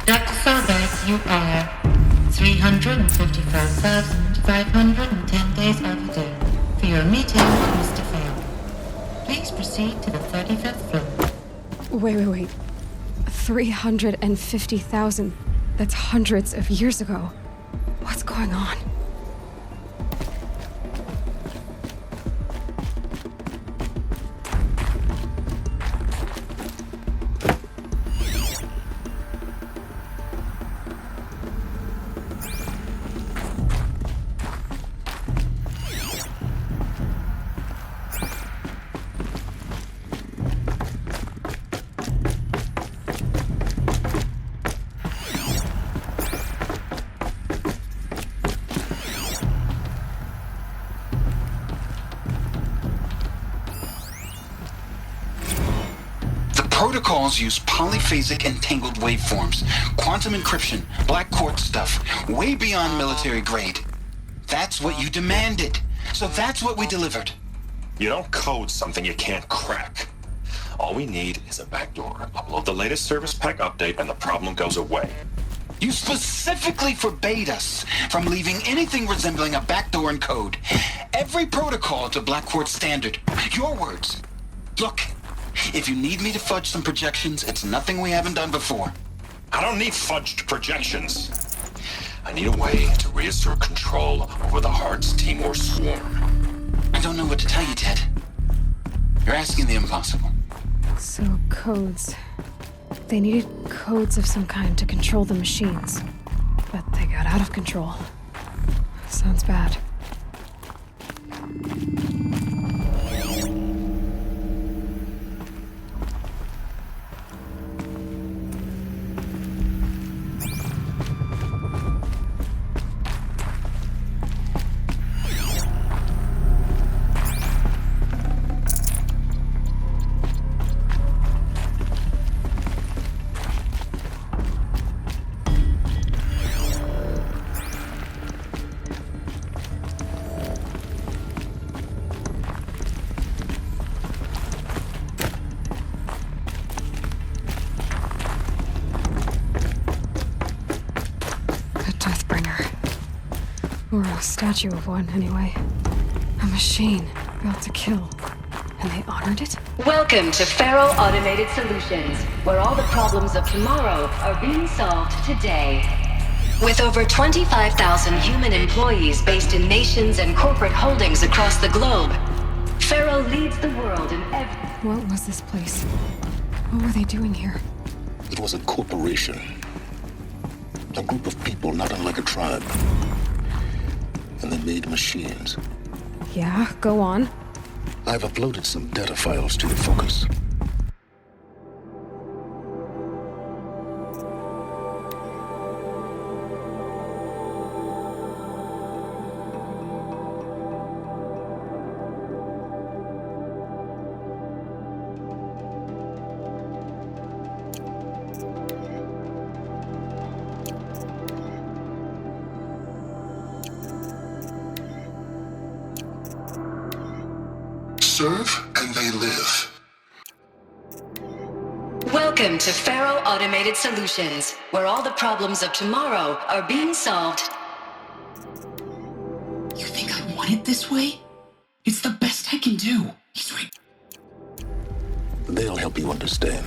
Dr. Sawbird, you are 355,510 days overdue for your meeting with Mr. Fail. Please proceed to the 35th floor. Wait. 350,000. That's hundreds of years ago. What's going on? Protocols use polyphasic entangled waveforms, quantum encryption, black quartz stuff, way beyond military grade. That's what you demanded, so that's what we delivered. You don't code something you can't crack. All we need is a backdoor. Upload the latest service pack update and the problem goes away. You specifically forbade us from leaving anything resembling a backdoor in code. Every protocol to black quartz standard. Your words. Look. If you need me to fudge some projections, it's nothing we haven't done before. I don't need fudged projections. I need a way to reassert control over the Hearts Timor swarm. I don't know what to tell you, Ted. You're asking the impossible. So, codes. They needed codes of some kind to control the machines. But they got out of control. Sounds bad. Or a statue of one, anyway. A machine built to kill. And they honored it? Welcome to Faro Automated Solutions, where all the problems of tomorrow are being solved today. With over 25,000 human employees based in nations and corporate holdings across the globe, Faro leads the world in every... What was this place? What were they doing here? It was a corporation. A group of people not unlike a tribe. And they made machines. Yeah, go on. I've uploaded some data files to your focus. Serve and they live. Welcome to Faro Automated Solutions, where all the problems of tomorrow are being solved. You think I want it this way? It's the best I can do. He's right. They'll help you understand.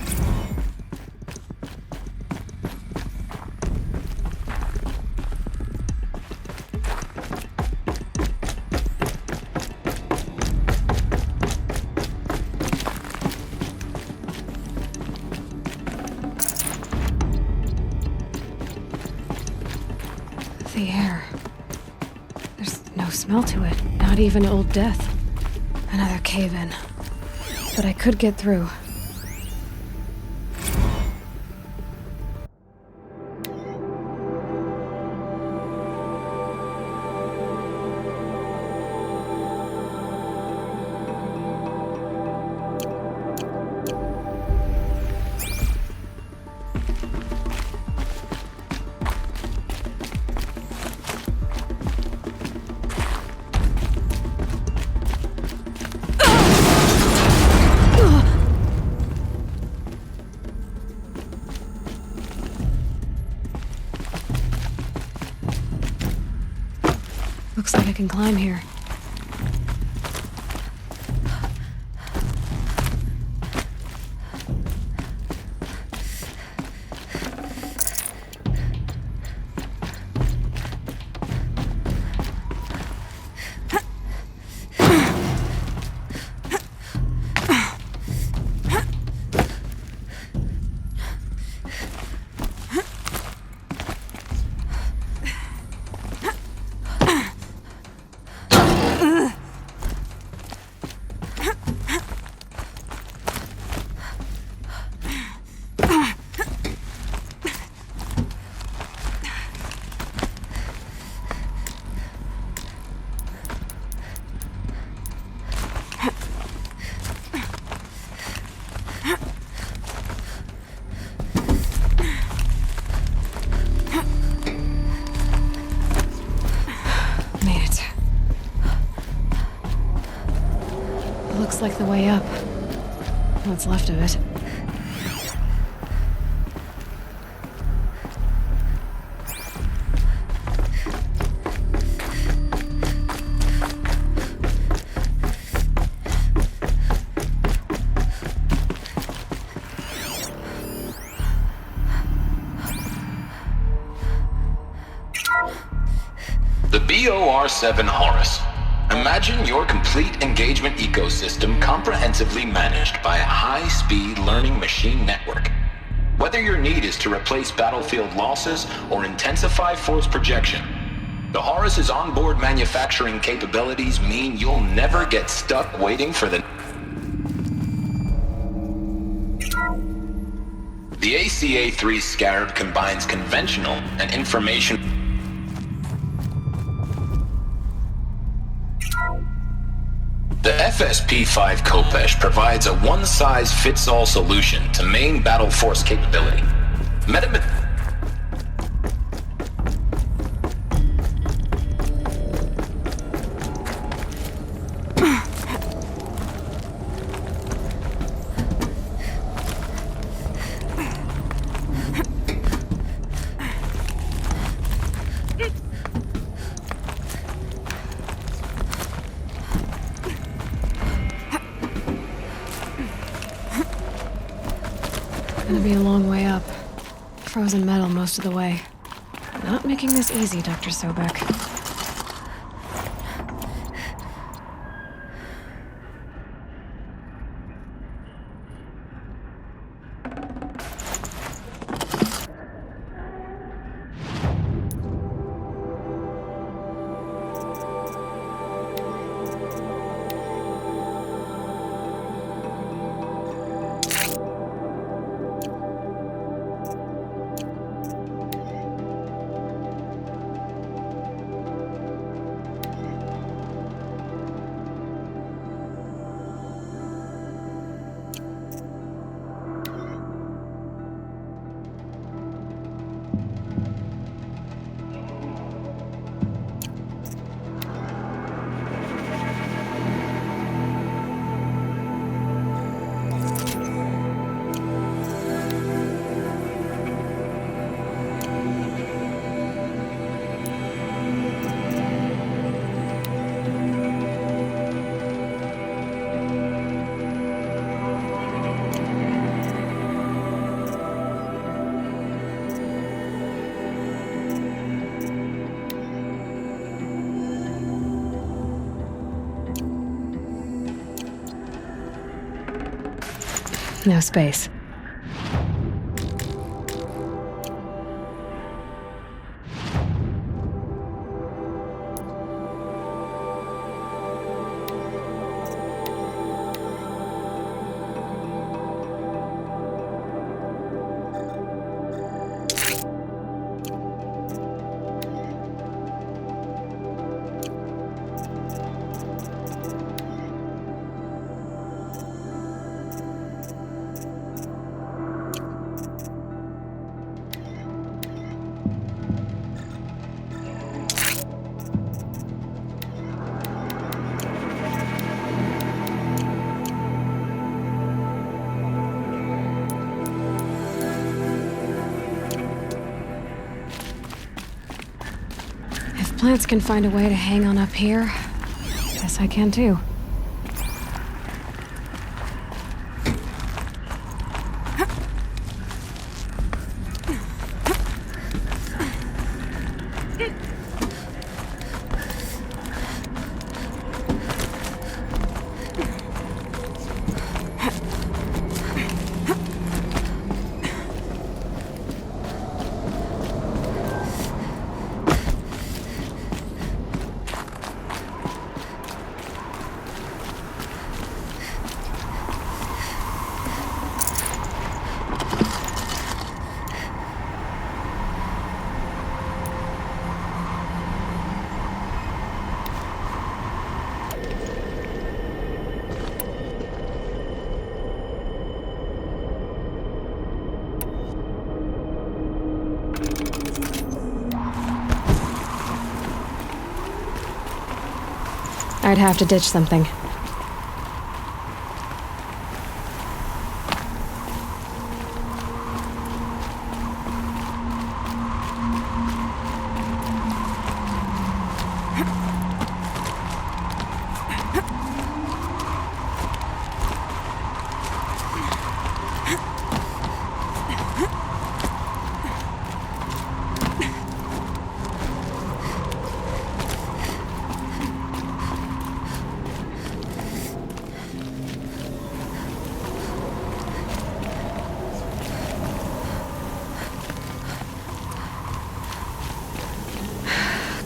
The air. There's no smell to it. Not even Old Death. Another cave-in. But I could get through. Looks like I can climb here. Looks like the way up. What's left of it. The BOR-7 Horus. Imagine your complete engagement ecosystem comprehensively managed by a high-speed learning machine network. Whether your need is to replace battlefield losses or intensify force projection, the Horus's onboard manufacturing capabilities mean you'll never get stuck waiting for the ACA-3 Scarab combines conventional and information. The FSP-5 Kopesh provides a one-size-fits-all solution to main battle force capability. Gonna be a long way up. Frozen metal most of the way. Not making this easy, Dr. Sobek. No space. If plants can find a way to hang on up here, guess I can too. I'd have to ditch something.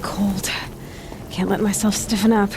Cold. Can't let myself stiffen up.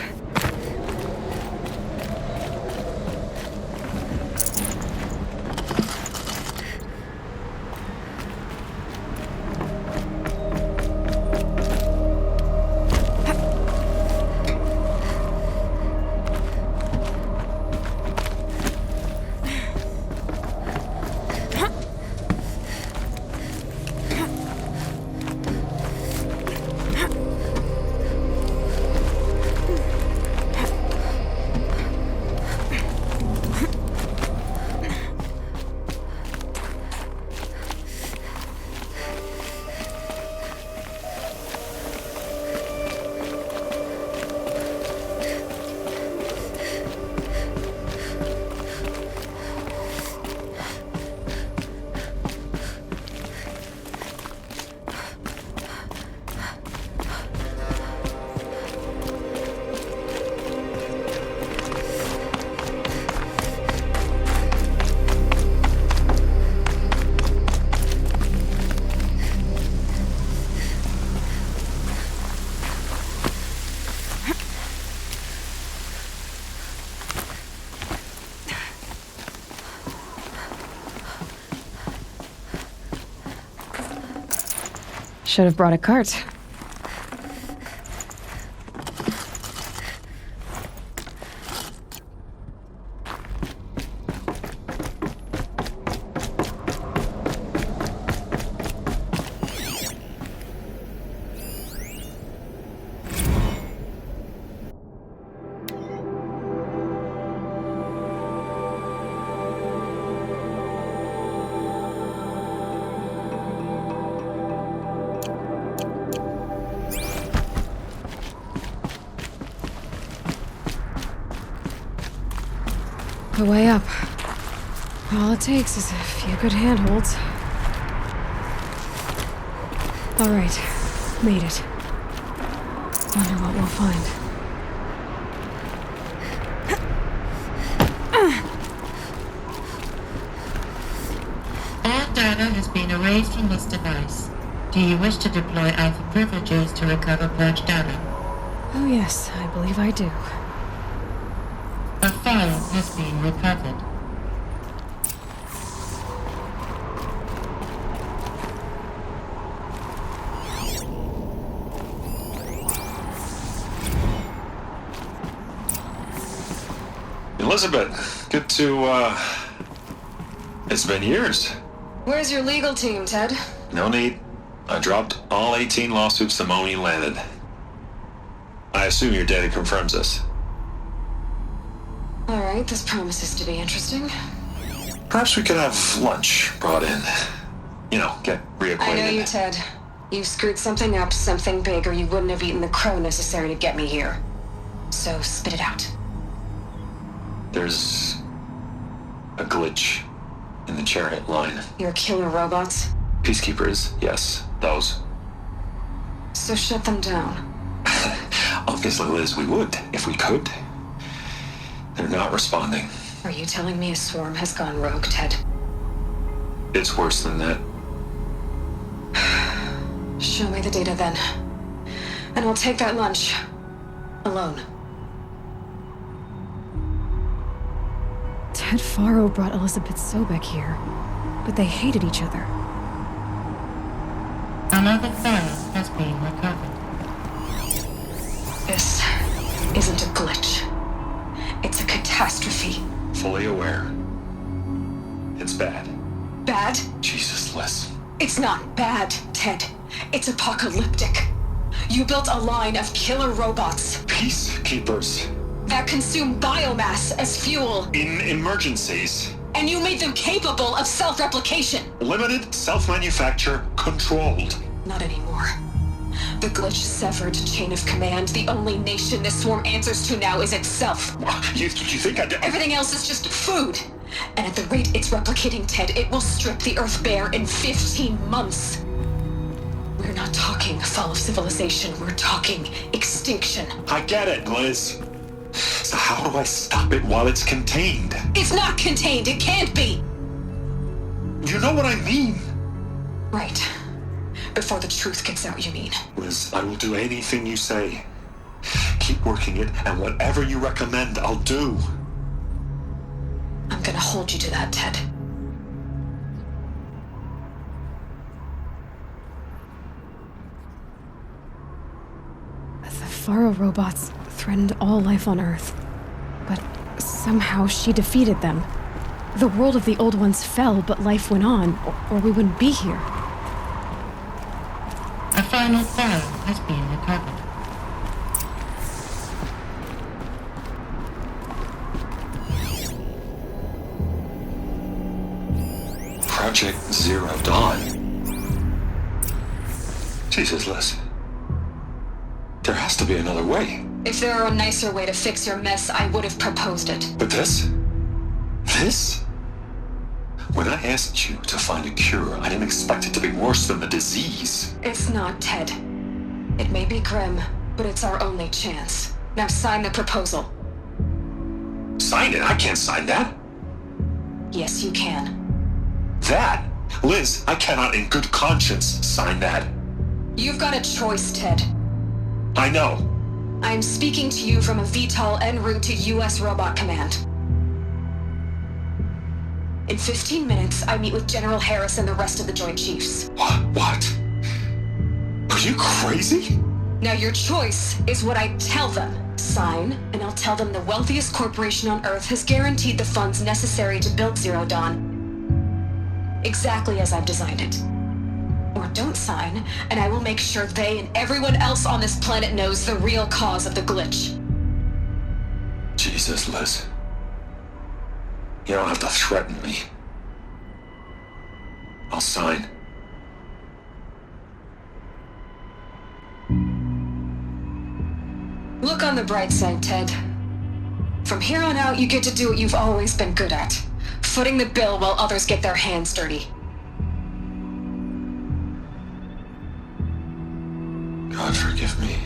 Should have brought a cart. The way up. All it takes is a few good handholds. All right, made it. Wonder what we'll find. All data has been erased from this device. Do you wish to deploy Alpha privileges to recover purged data? Oh yes, I believe I do. A file has been recovered. Elizabeth, good to, it's been years. Where's your legal team, Ted? No need. I dropped all 18 lawsuits the moment you landed. I assume your data confirms this. All right, this promises to be interesting. Perhaps we could have lunch brought in. You know, get reacquainted. I know you, Ted. You screwed something up, something big, or you wouldn't have eaten the crow necessary to get me here. So spit it out. There's a glitch in the chariot line. Your killer robots? Peacekeepers, yes, those. So shut them down. Obviously, Liz, we would, if we could. They're not responding. Are you telling me a swarm has gone rogue, Ted? It's worse than that. Show me the data then. And I'll take that lunch. Alone. Ted Faro brought Elizabeth Sobek here, but they hated each other. Another file has been recovered. This isn't a glitch. It's a catastrophe. Fully aware. It's bad. Bad? Jesus, Liz. It's not bad, Ted. It's apocalyptic. You built a line of killer robots Peacekeepers. that consume biomass as fuel, In emergencies. and you made them capable of self-replication. Limited, self-manufacture, controlled. Not anymore. The glitch severed chain of command. The only nation this swarm answers to now is itself. You think I did? Everything else is just food. And at the rate it's replicating, Ted, it will strip the Earth bare in 15 months. We're not talking fall of civilization. We're talking extinction. I get it, Liz. So how do I stop it while it's contained? It's not contained. It can't be. You know what I mean? Right. Before the truth gets out, you mean? Liz, I will do anything you say. Keep working it, and whatever you recommend, I'll do. I'm gonna hold you to that, Ted. The Faro robots threatened all life on Earth, but somehow she defeated them. The world of the old ones fell, but life went on, or we wouldn't be here. A final file has been recovered. Project Zero Dawn. Jesus, Liz. There has to be another way. If there were a nicer way to fix your mess, I would have proposed it. But this? When I asked you to find a cure, I didn't expect it to be worse than the disease. It's not, Ted. It may be grim, but it's our only chance. Now sign the proposal. Sign it? I can't sign that. Yes, you can. That? Liz, I cannot in good conscience sign that. You've got a choice, Ted. I know. I'm speaking to you from a VTOL en route to U.S. Robot Command. In 15 minutes, I meet with General Harris and the rest of the Joint Chiefs. What? Are you crazy? Now your choice is what I tell them. Sign, and I'll tell them the wealthiest corporation on Earth has guaranteed the funds necessary to build Zero Dawn. Exactly as I've designed it. Or don't sign, and I will make sure they and everyone else on this planet knows the real cause of the glitch. Jesus, Liz. You don't have to threaten me. I'll sign. Look on the bright side, Ted. From here on out, you get to do what you've always been good at. Footing the bill while others get their hands dirty. God forgive me.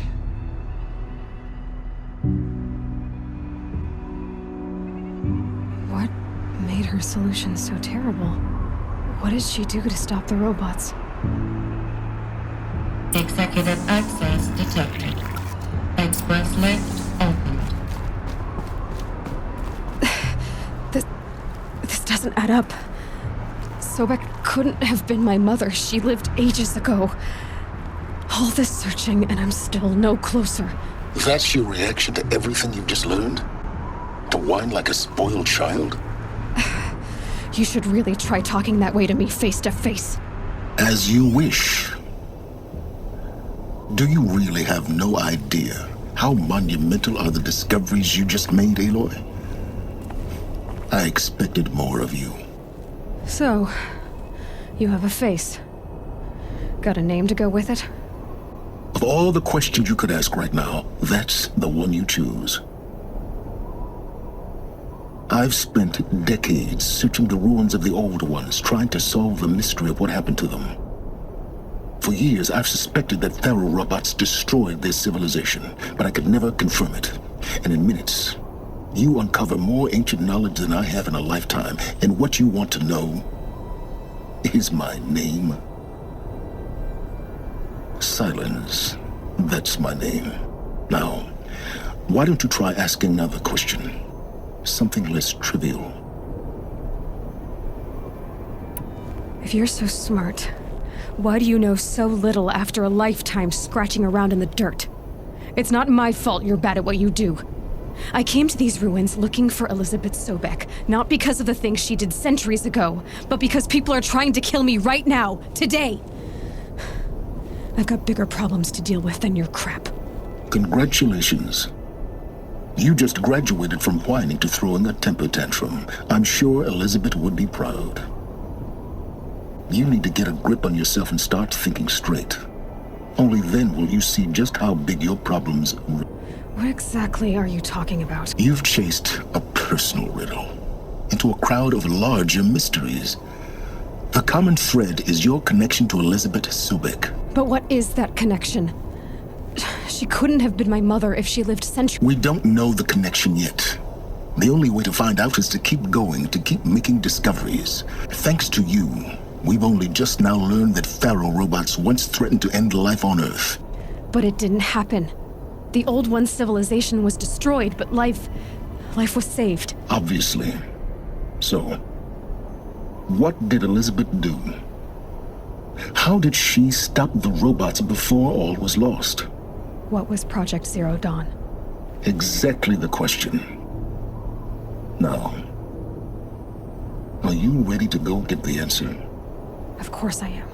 What made her solution so terrible? What did she do to stop the robots? Executive access detected. Express lift opened. This doesn't add up. Sobek couldn't have been my mother. She lived ages ago. All this searching, and I'm still no closer. That's your reaction to everything you've just learned? To whine like a spoiled child? You should really try talking that way to me face to face. As you wish. Do you really have no idea how monumental are the discoveries you just made, Aloy? I expected more of you. So, you have a face. got a name to go with it? Of all the questions you could ask right now, that's the one you choose. I've spent decades searching the ruins of the old ones, trying to solve the mystery of what happened to them. For years, I've suspected that feral robots destroyed their civilization, but I could never confirm it. And in minutes, you uncover more ancient knowledge than I have in a lifetime, and what you want to know is my name. Silence. That's my name. Now, why don't you try asking another question? Something less trivial. If you're so smart, why do you know so little after a lifetime scratching around in the dirt? It's not my fault you're bad at what you do. I came to these ruins looking for Elizabeth Sobek, not because of the things she did centuries ago, but because people are trying to kill me right now, today. I've got bigger problems to deal with than your crap. Congratulations. You just graduated from whining to throwing a temper tantrum. I'm sure Elizabeth would be proud. You need to get a grip on yourself and start thinking straight. Only then will you see just how big your problems are. What exactly are you talking about? You've chased a personal riddle into a crowd of larger mysteries. The common thread is your connection to Elizabeth Sobek. But what is that connection? She couldn't have been my mother if she lived centuries. We don't know the connection yet. The only way to find out is to keep going, to keep making discoveries. Thanks to you, we've only just now learned that feral robots once threatened to end life on Earth. But it didn't happen. The old one's civilization was destroyed, but life was saved. Obviously. So, what did Elizabeth do? How did she stop the robots before all was lost? What was Project Zero Dawn? Exactly the question. Now, are you ready to go get the answer? Of course I am.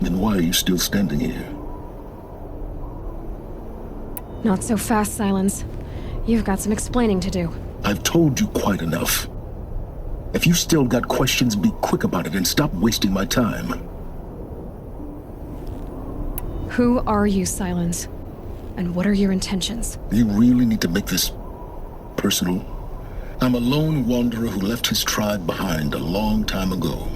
Then why are you still standing here? Not so fast, Silence. You've got some explaining to do. I've told you quite enough. If you still got questions, be quick about it and stop wasting my time. Who are you, Silence? And what are your intentions? You really need to make this personal? I'm a lone wanderer who left his tribe behind a long time ago.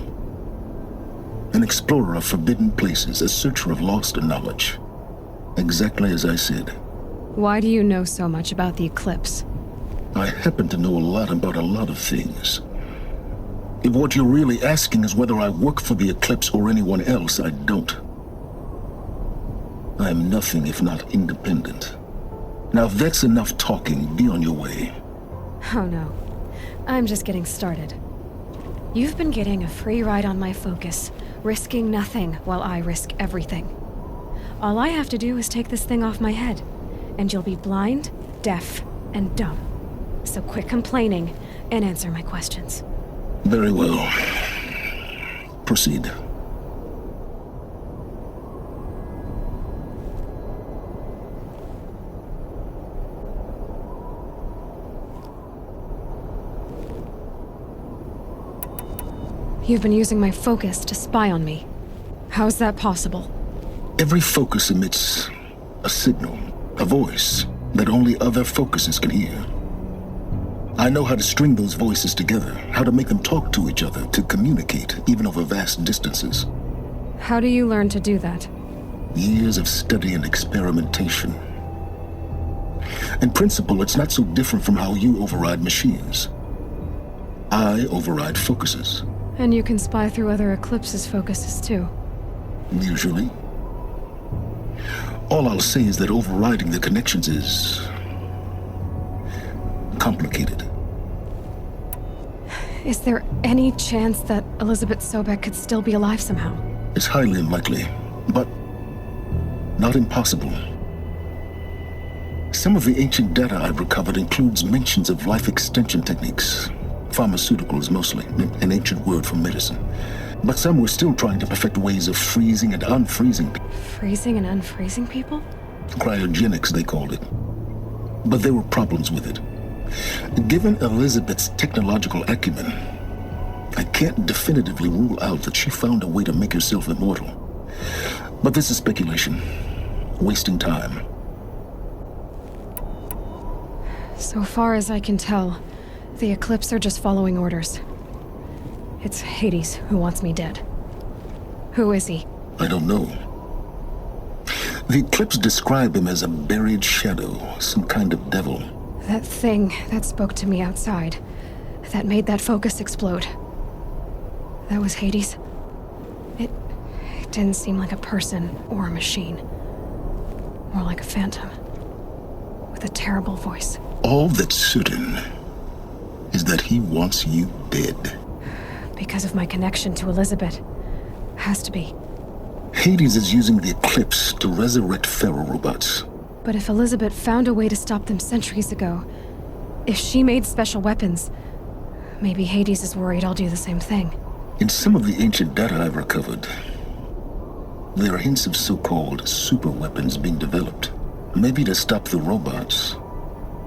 An explorer of forbidden places, a searcher of lost knowledge. Exactly as I said. Why do you know so much about the eclipse? I happen to know a lot about a lot of things. If what you're really asking is whether I work for the eclipse or anyone else, I don't. I am nothing if not independent. Now, if that's enough talking, be on your way. Oh no. I'm just getting started. You've been getting a free ride on my focus, risking nothing while I risk everything. All I have to do is take this thing off my head, and you'll be blind, deaf, and dumb. So quit complaining and answer my questions. Very well. Proceed. You've been using my focus to spy on me. How's that possible? Every focus emits a signal, a voice that only other focuses can hear. I know how to string those voices together, how to make them talk to each other, to communicate, even over vast distances. How do you learn to do that? Years of study and experimentation. In principle, it's not so different from how you override machines. I override focuses. And you can spy through other Eclipse's focuses too. Usually. All I'll say is that overriding the connections is complicated. Is there any chance that Elizabeth Sobek could still be alive somehow? It's highly unlikely, but not impossible. Some of the ancient data I've recovered includes mentions of life extension techniques. Pharmaceuticals mostly, an ancient word for medicine. But some were still trying to perfect ways of freezing and unfreezing people. Freezing and unfreezing people? Cryogenics, they called it. But there were problems with it. Given Elizabeth's technological acumen, I can't definitively rule out that she found a way to make herself immortal. But this is speculation. Wasting time. So far as I can tell, the Eclipse are just following orders. It's Hades who wants me dead. Who is he? I don't know. The Eclipse describe him as a buried shadow, some kind of devil. That thing that spoke to me outside, that made that focus explode. That was Hades? It didn't seem like a person or a machine. More like a phantom. With a terrible voice. All that's certain is that he wants you dead. Because of my connection to Elizabeth. Has to be. Hades is using the Eclipse to resurrect ferro-robots. But if Elizabeth found a way to stop them centuries ago, if she made special weapons, maybe Hades is worried I'll do the same thing. In some of the ancient data I've recovered, there are hints of so-called super weapons being developed. Maybe to stop the robots,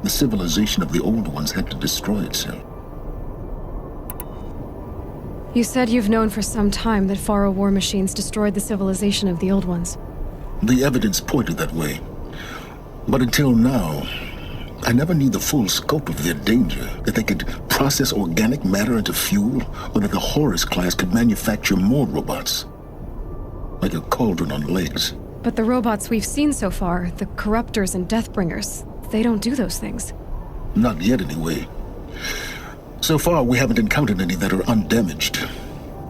the civilization of the old ones had to destroy itself. You said you've known for some time that Faro war machines destroyed the civilization of the old ones. The evidence pointed that way. But until now, I never knew the full scope of their danger. That they could process organic matter into fuel, or that the Horus class could manufacture more robots. Like a cauldron on legs. But the robots we've seen so far, the Corruptors and Deathbringers, they don't do those things. Not yet, anyway. So far, we haven't encountered any that are undamaged.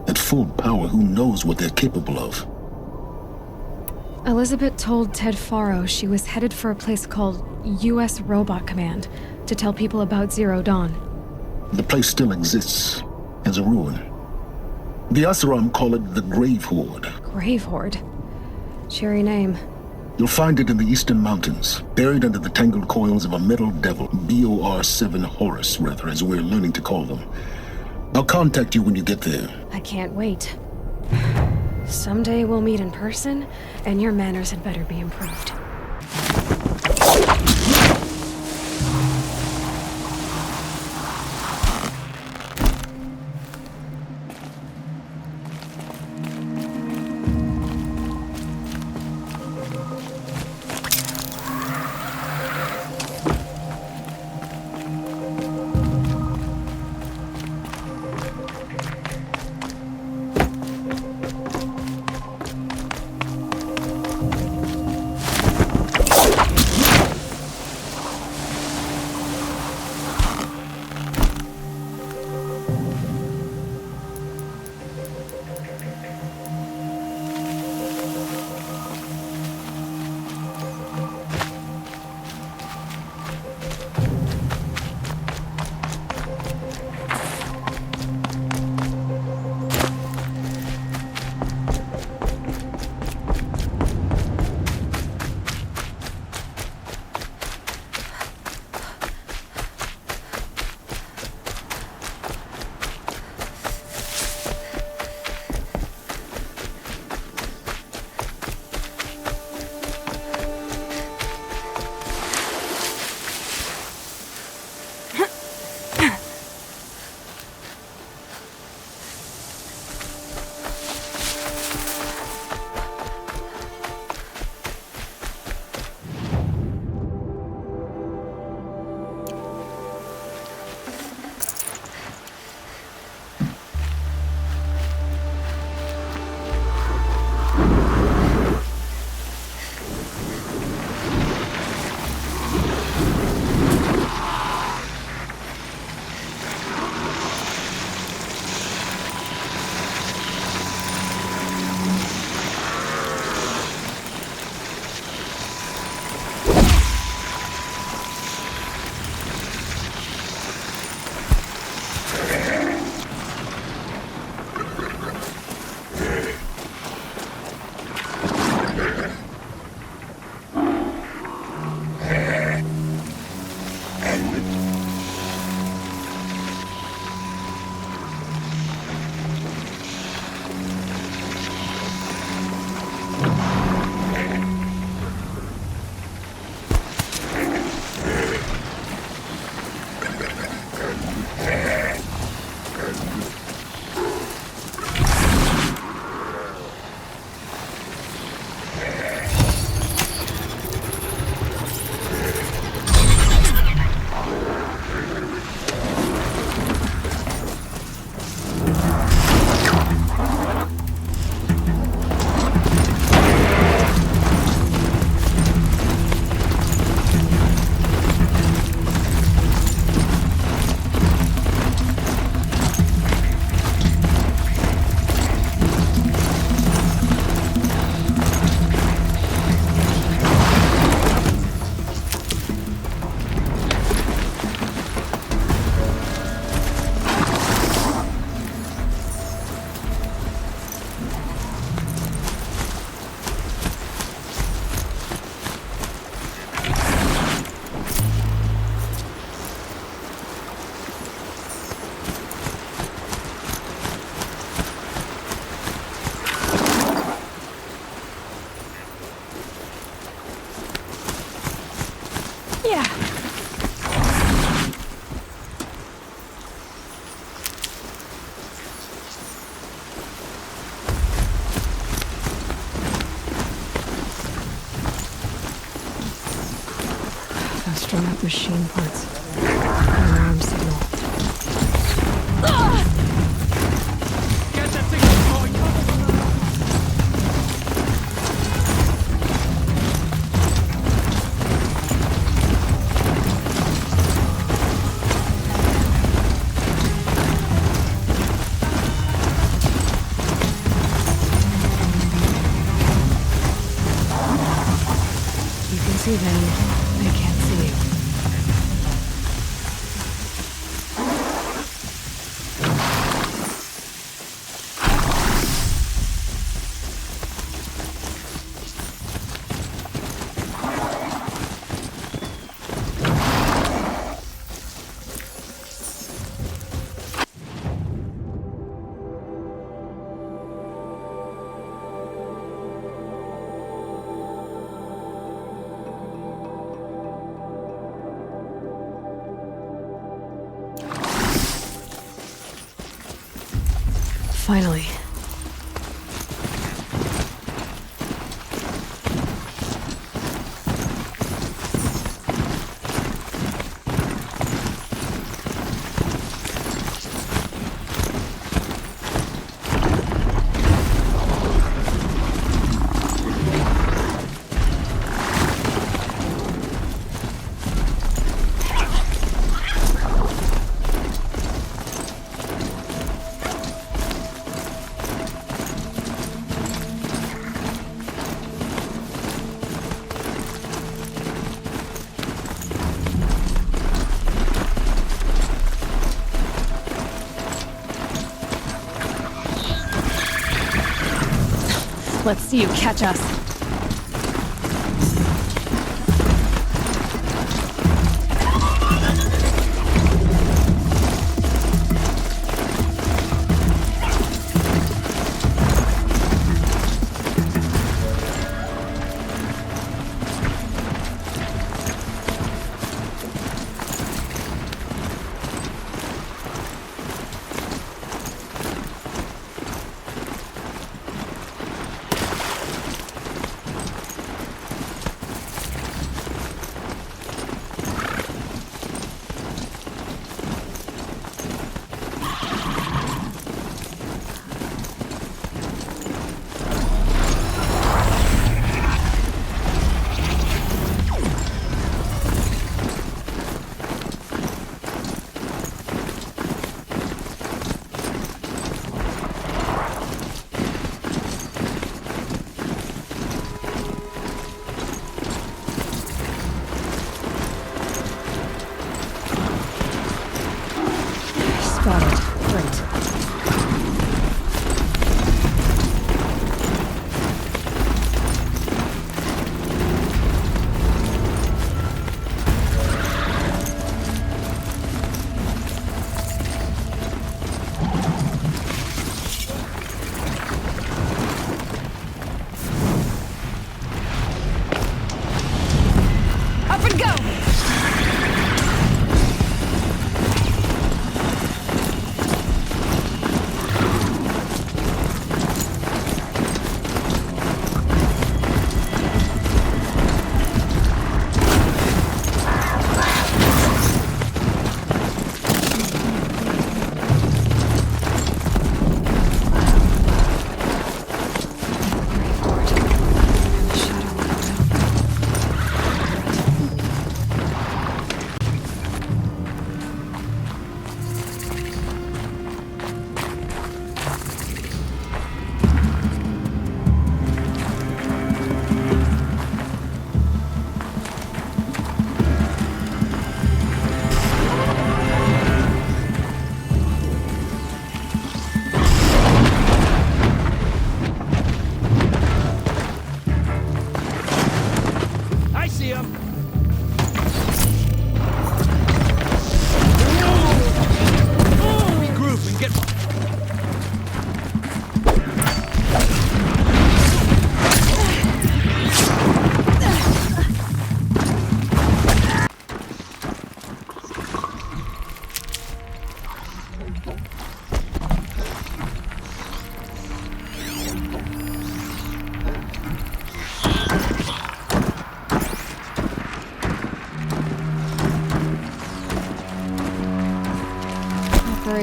At full power, who knows what they're capable of? Elizabeth told Ted Faro she was headed for a place called U.S. Robot Command to tell people about Zero Dawn. The place still exists, as a ruin. The Asaram call it the Grave Horde. Grave Horde? Cheery name. You'll find it in the eastern mountains, buried under the tangled coils of a metal devil, BOR-7 Horus, rather, as we're learning to call them. I'll contact you when you get there. I can't wait. Someday we'll meet in person, and your manners had better be improved. Yeah. Those strung up machine parts. An alarm signal. Get that thing going! You can see them. They can't see you. Finally. Let's see you catch us.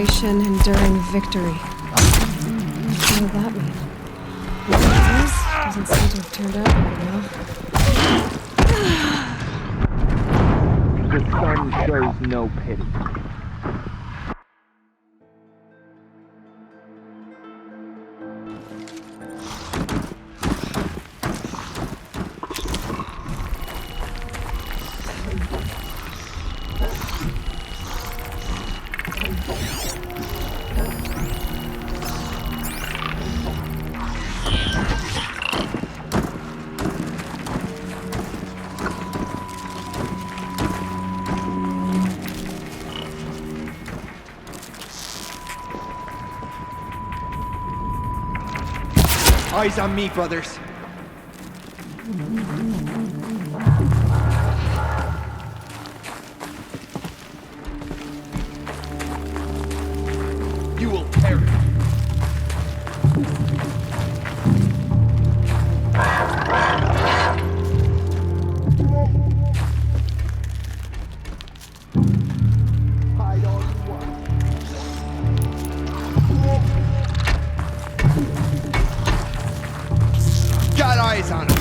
Operation Enduring Victory. What did that mean? Whatever it is, doesn't seem to have turned out very well. The sun shows no pity. Eyes on me, brothers. You will perish. Hide all you want. Got eyes on him.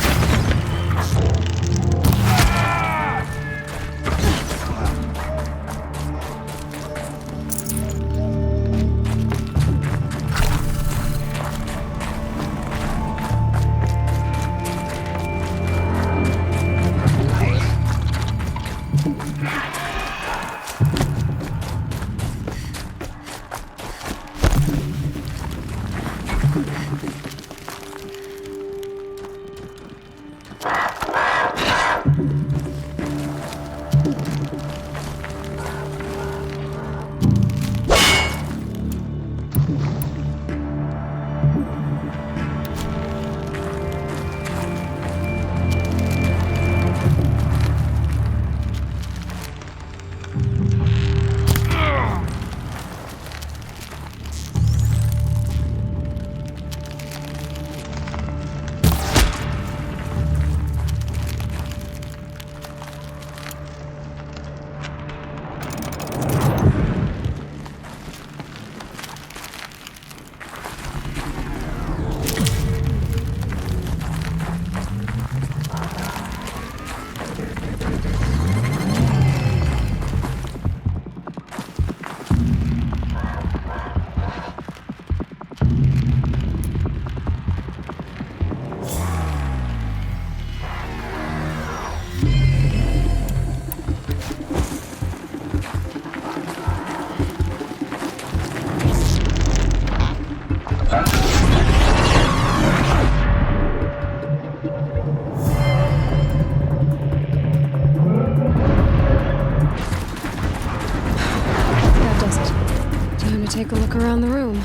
Take a look around the room.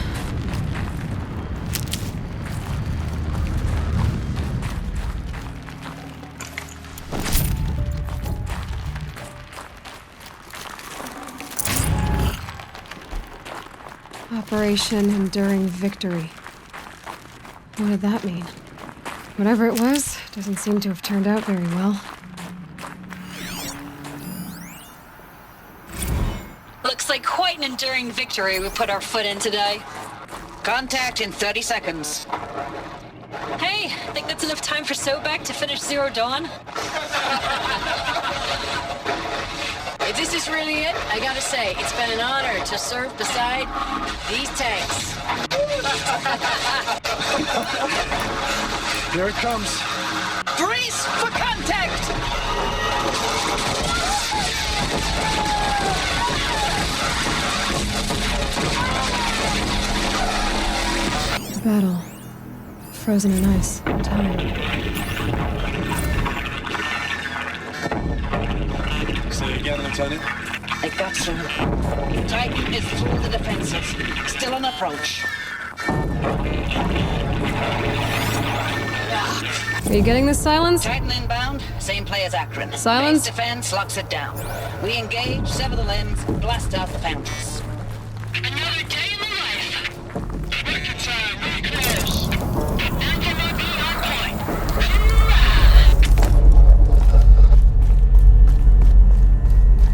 Operation Enduring Victory. What did that mean? Whatever it was, doesn't seem to have turned out very well. Looks like quite an enduring victory we put our foot in today. Contact in 30 seconds. Hey, think that's enough time for Sobek to finish Zero Dawn? If this is really it, I gotta say, it's been an honor to serve beside these tanks. Here it comes. Brace for contact! The battle. Frozen in ice. Time. Say again, Lieutenant. I got some. Titan is through the defenses. Still on approach. Are you getting this, Silence? Titan inbound, same play as Akron. Silence? Base defense locks it down. We engage, sever the limbs, blast out the foundries. Another day in the life. Record time, we close. FMRB on point.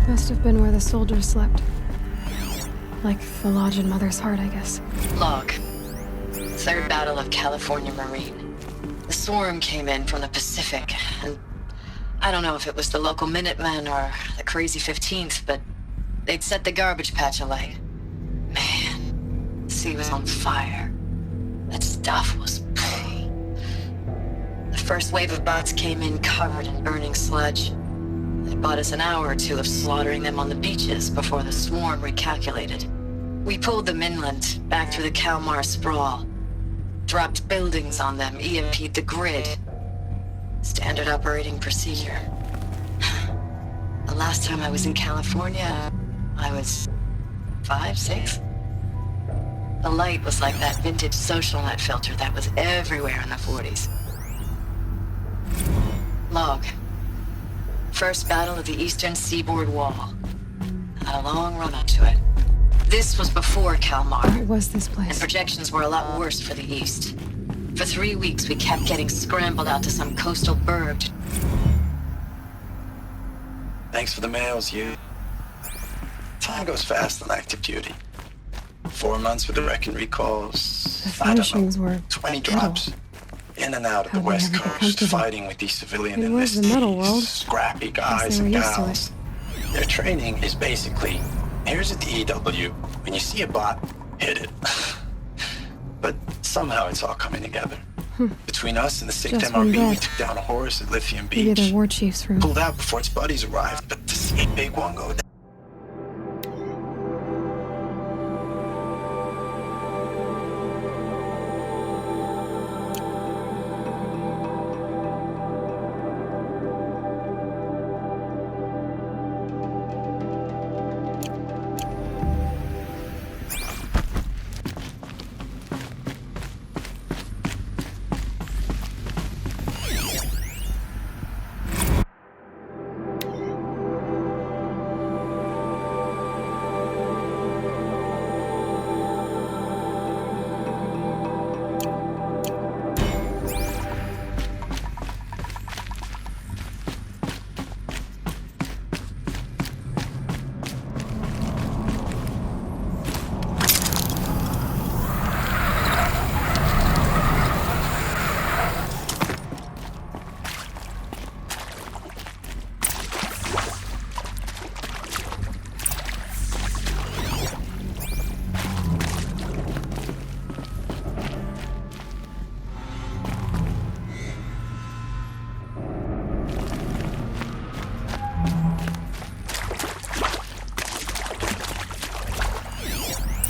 Must have been where the soldiers slept. Like the lodge in Mother's Heart, I guess. Log. Third Battle of California Marine. The swarm came in from the Pacific, and I don't know if it was the local Minutemen or the crazy 15th, but they'd set the garbage patch alight. Man, the sea was on fire. That stuff was... The first wave of bots came in covered in burning sludge. It bought us an hour or two of slaughtering them on the beaches before the swarm recalculated. We pulled them inland, back through the Kalmar sprawl. Dropped buildings on them, EMP'd the grid. Standard operating procedure. The last time I was in California, I was 5, 6? The light was like that vintage social net filter that was everywhere in the 40s. Log. First battle of the eastern seaboard wall. Had a long run up to it. This was before Kalmar. What was this place? And projections were a lot worse for the east. For 3 weeks, we kept getting scrambled out to some coastal burg. Thanks for the mails, you. Time goes fast on active duty. 4 months with the wreck and recalls. The furnishings were 20 drops. In and out of the West Coast, fighting with these civilian it was the enlistees, metal world. scrappy guys and gals. Their training is basically, here's a DEW. When you see a bot, hit it. But somehow it's all coming together. Between us and the sick MRB, we took down a horse at Lithium Beach. Maybe the war chief's room. Pulled out before its buddies arrived, but to see a big one go down.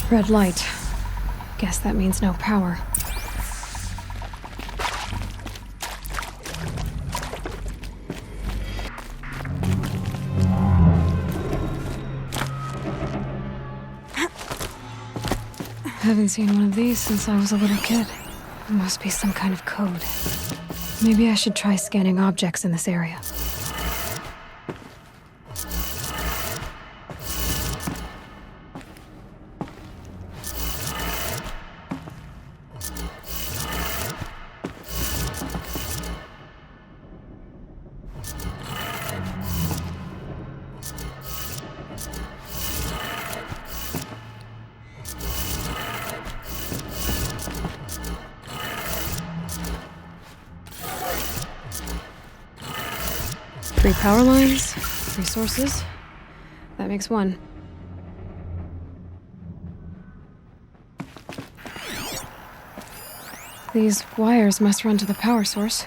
Red light. Guess that means no power. Haven't seen one of these since I was a little kid. It must be some kind of code. Maybe I should try scanning objects in this area. Three power lines, resources. That makes one. These wires must run to the power source.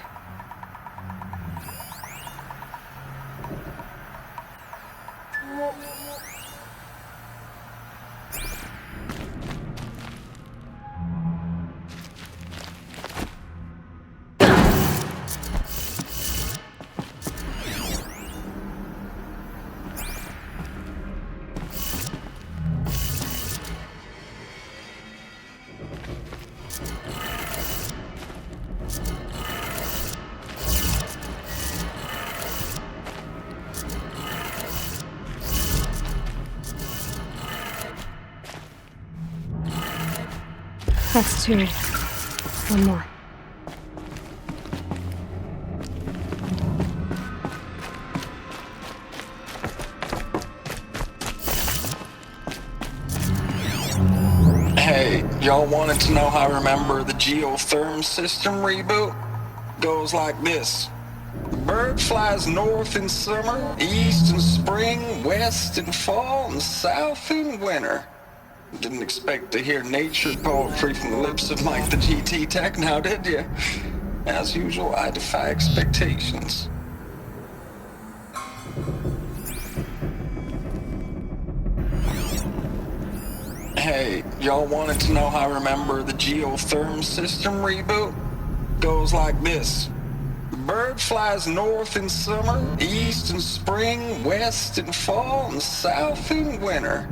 That's two. One more. y'all wanted to know how I remember the geotherm system reboot? Goes like this. Bird flies north in summer, east in spring, west in fall, and south in winter. Didn't expect to hear nature poetry from the lips of Mike the GT Tech now, did you? As usual, I defy expectations. Hey, y'all wanted to know how I remember the geotherm system reboot? Goes like this. Bird flies north in summer, east in spring, west in fall, and south in winter.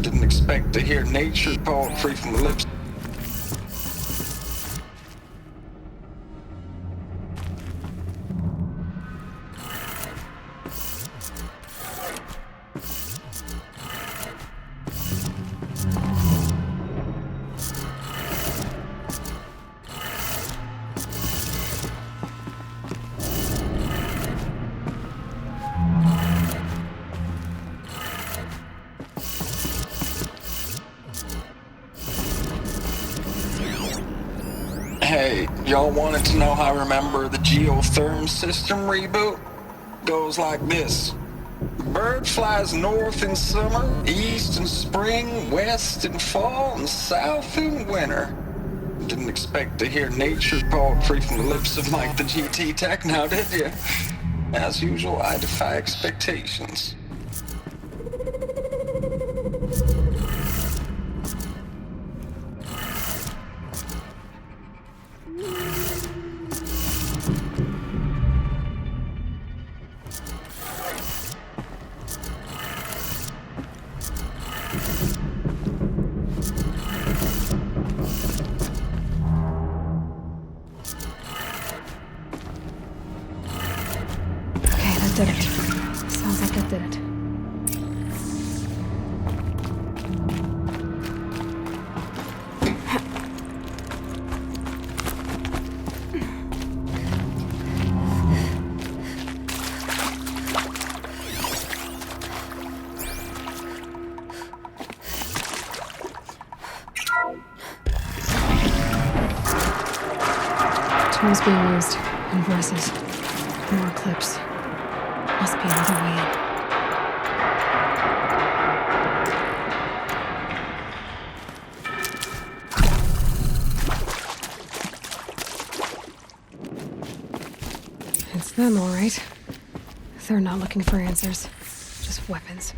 Didn't expect to hear nature poetry from the lips. Hey, y'all wanted to know how I remember the geotherm system reboot? Goes like this. Bird flies north in summer, east in spring, west in fall, and south in winter. Didn't expect to hear nature poetry from the lips of Mike the GT Tech now, did you? As usual, I defy expectations. Did it. Sounds like that did it. Tools being used. And voices. More clips. Must be another way in. It's them, all right. They're not looking for answers. Just weapons.